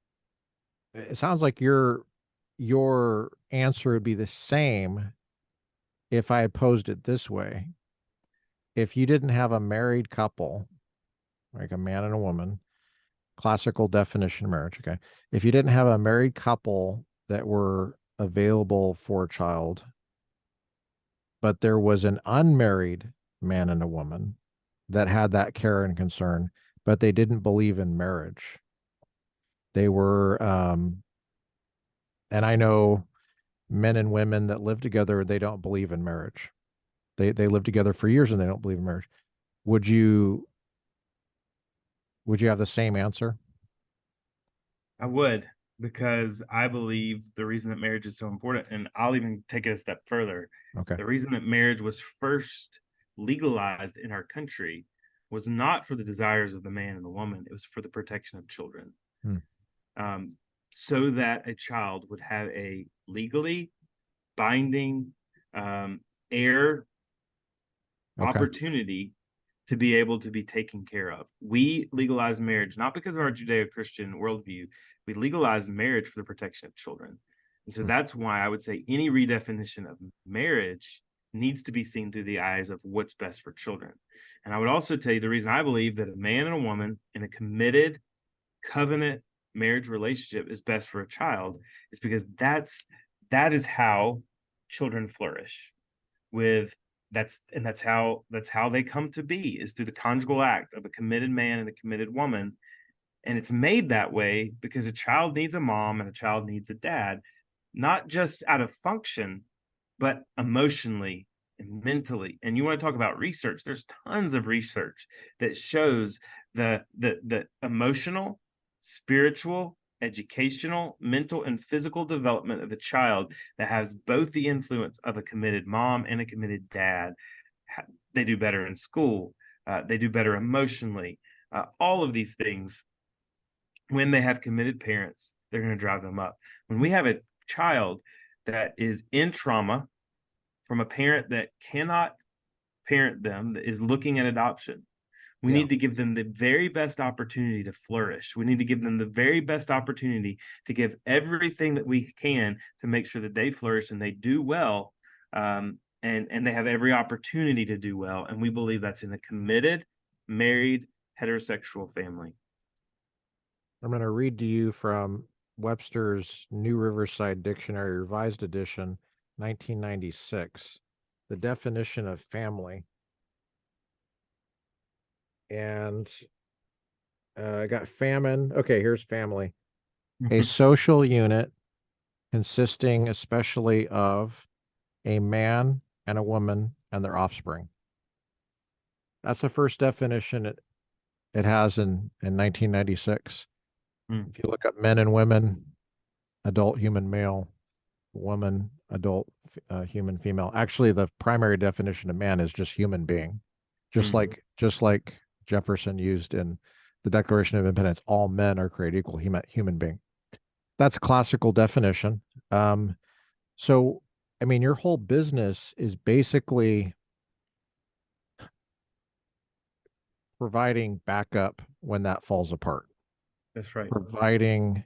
it sounds like your answer would be the same if I had posed it this way. If you didn't have a married couple, like a man and a woman, classical definition of marriage, okay. If you didn't have a married couple that were available for a child, but there was an unmarried man and a woman that had that care and concern, but they didn't believe in marriage. They were, and I know men and women that live together, they don't believe in marriage. They live together for years and they don't believe in marriage. Would you would you have the same answer? I would, because I believe the reason that marriage is so important, and I'll even take it a step further. Okay. The reason that marriage was first legalized in our country was not for the desires of the man and the woman, it was for the protection of children. Hmm. Um, so that a child would have a legally binding heir Okay. opportunity to be able to be taken care of. We legalize marriage not because of our Judeo-Christian worldview. We legalize marriage for the protection of children. And so Hmm. that's why I would say any redefinition of marriage needs to be seen through the eyes of what's best for children. And I would also tell you the reason I believe that a man and a woman in a committed covenant marriage relationship is best for a child is because that is how children flourish with that's how they come to be, is through the conjugal act of a committed man and a committed woman. And it's made that way because a child needs a mom and a child needs a dad, not just out of function, but emotionally and mentally. And you want to talk about research, there's tons of research that shows the emotional, spiritual, educational, mental, and physical development of a child that has both the influence of a committed mom and a committed dad. They do better in school, they do better emotionally, all of these things. When they have committed parents, they're going to drive them up. When we have a child that is in trauma from a parent that cannot parent them, that is looking at adoption, we Yeah. need to give them the very best opportunity to flourish. We need to give them the very best opportunity to give everything that we can to make sure that they flourish and they do well. And they have every opportunity to do well. And we believe that's in a committed, married, heterosexual family. I'm going to read to you from Webster's New Riverside Dictionary, Revised Edition, 1996, the definition of family. And I got famine. Okay, here's family. A social unit consisting especially of a man and a woman and their offspring. That's the first definition it has in 1996. Mm, If you look up men and women, adult human male, woman, adult human female. Actually, the primary definition of man is just human being, just mm. like Jefferson used in the Declaration of Independence. All men are created equal. He meant human being. That's classical definition. So, I mean, your whole business is basically providing backup when that falls apart. That's right. Providing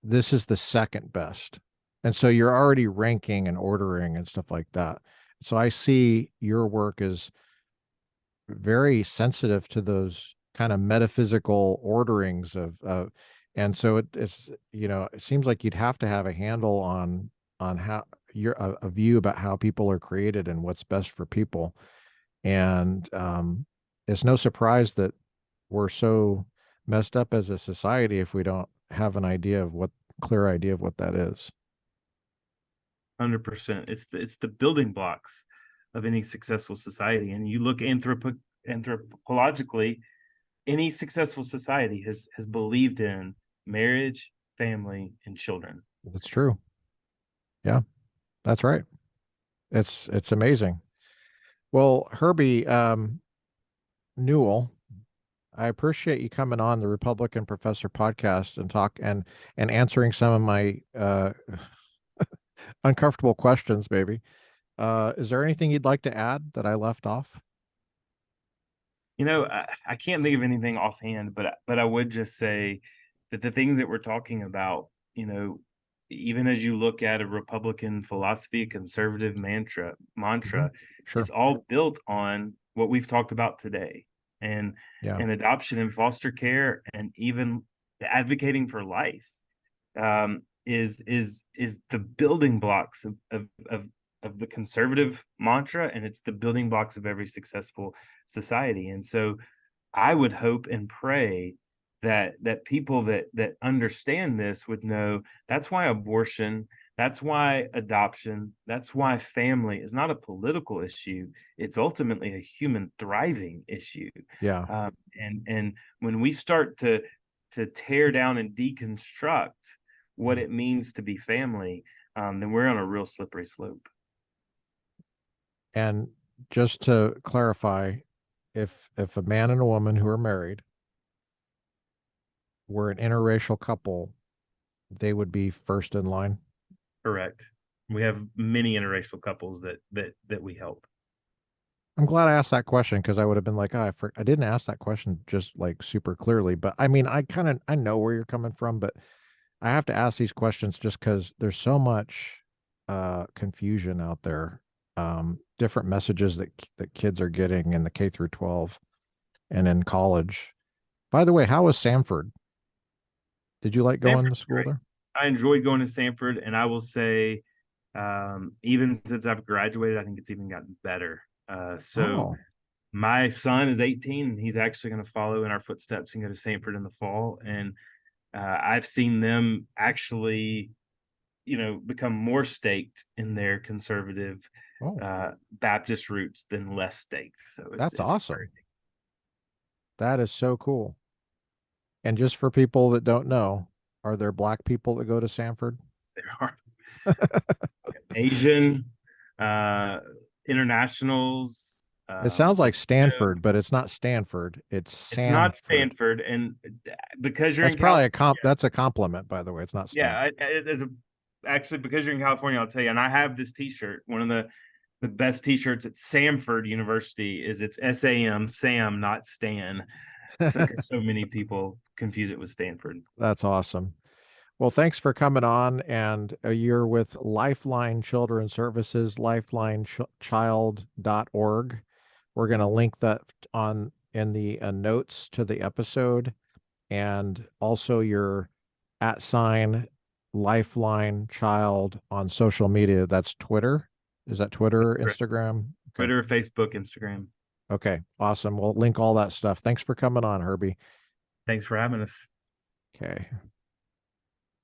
this is the second best. And so you're already ranking and ordering and stuff like that. So I see your work as very sensitive to those kind of metaphysical orderings and so it's, it seems like you'd have to have a handle on how a view about how people are created and what's best for people. And it's no surprise that we're so messed up as a society if we don't have an idea of what clear idea of what that is. 100%. It's the building blocks of any successful society. And you look anthropologically, any successful society has believed in marriage, family, and children. That's true. Yeah, that's right. It's amazing. Well, Herbie Newell, I appreciate you coming on the Republican Professor podcast and answering some of my uncomfortable questions, maybe. Is there anything you'd like to add that I left off? I can't think of anything offhand, but I would just say that the things that we're talking about, even as you look at a Republican philosophy, a conservative mantra, Sure. it's all built on what we've talked about today, and Yeah. adoption and foster care, and even advocating for life, is the building blocks of the conservative mantra, and it's the building blocks of every successful society. And so I would hope and pray that people that understand this would know that's why abortion, that's why adoption, that's why family is not a political issue. It's ultimately a human thriving issue. Yeah. And when we start to tear down and deconstruct what it means to be family, then we're on a real slippery slope. And just to clarify, if a man and a woman who are married were an interracial couple, they would be first in line. Correct. We have many interracial couples that we help. I'm glad I asked that question because I would have been like, oh, I didn't ask that question just like super clearly. But I mean, I know where you're coming from, but I have to ask these questions just because there's so much confusion out there, different messages that kids are getting in the K through 12 and in college. By the way, how was Sanford? Did you like going to Sanford's school great. there? I enjoyed going to Sanford, and I will say, even since I've graduated, I think it's even gotten better. So Oh, my son is 18, and he's actually going to follow in our footsteps and go to Sanford in the fall. And I've seen them actually, become more staked in their conservative oh, Baptist roots than less staked. So that's it's awesome. encouraging. That is so cool. And just for people that don't know, are there black people that go to Sanford? There are Asian, uh, internationals. It sounds like Latino. Stanford, but it's not Stanford. It's It's not Sanford. Stanford, and because you're That's in probably California, that's a compliment, by the way. It's not yeah, Stanford. actually, because you're in California, I'll tell you. And I have this T-shirt. One of the best T-shirts at Samford University is it's SAM, Sam, not Stan. So 'cause so many people confuse it with Stanford. That's awesome. Well, thanks for coming on. And you're with Lifeline Children Services, lifelinechild.org. We're going to link that on in the notes to the episode, and also your @ Lifeline Child on social media. That's Twitter. Is that That's Twitter, correct. Instagram? Okay. Twitter, Facebook, Instagram. Okay. Awesome. We'll link all that stuff. Thanks for coming on, Herbie. Thanks for having us. Okay.